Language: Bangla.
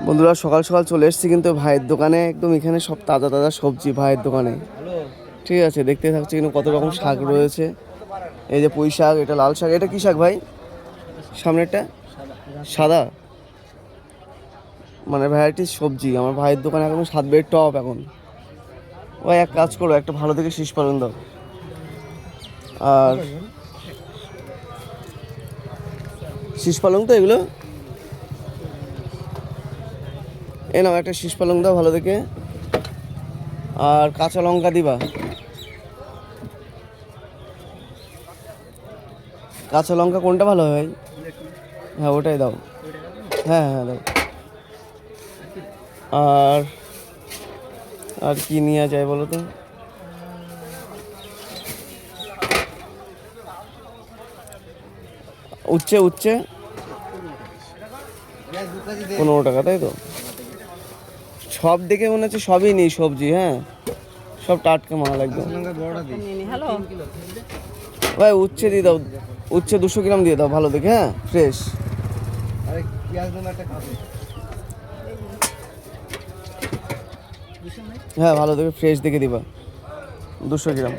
বন্ধুরা সকাল সকাল চলে এসেছি কিন্তু ভাইয়ের দোকানে, একদম এখানে সব তাজা তাজা সবজি ভাইয়ের দোকানে। ঠিক আছে, দেখতে থাকছি কিন্তু কত রকম শাক রয়েছে। এই যে পুঁই শাক, এটা লাল শাক, এটা কি শাক ভাই? সামনেরটা সাদা, মানে ভ্যারাইটিস সবজি। আমার ভাইয়ের দোকানে এখন 7 বেড টপ। এখন ভাই এক কাজ করো, একটা ভালো থেকে শীষ পালন দাও। আর শীষ পালং তো এগুলো, এ নাও একটা শীষ পালং দাও ভালো দেখে। আর কাঁচা লঙ্কা দিবা, কাঁচা লঙ্কা কোনটা ভালো হয়? হ্যাঁ ওটাই দাও, হ্যাঁ হ্যাঁ দাও। আর আর কি নেওয়া যায় বলো তো? উচ্ছে, উচ্ছে 15 টাকা, তাই তো? সব দেখে মনে হচ্ছে সবই নেই সবজি, হ্যাঁ সব টাটকা মাল একদম। ভাই উচ্ছে দিয়ে দাও, উচ্ছে 200 গ্রাম দিয়ে দাও ভালো দেখে, হ্যাঁ ফ্রেশ। হ্যাঁ ভালো দেখে ফ্রেশ দেখে দিবা, 200 গ্রাম।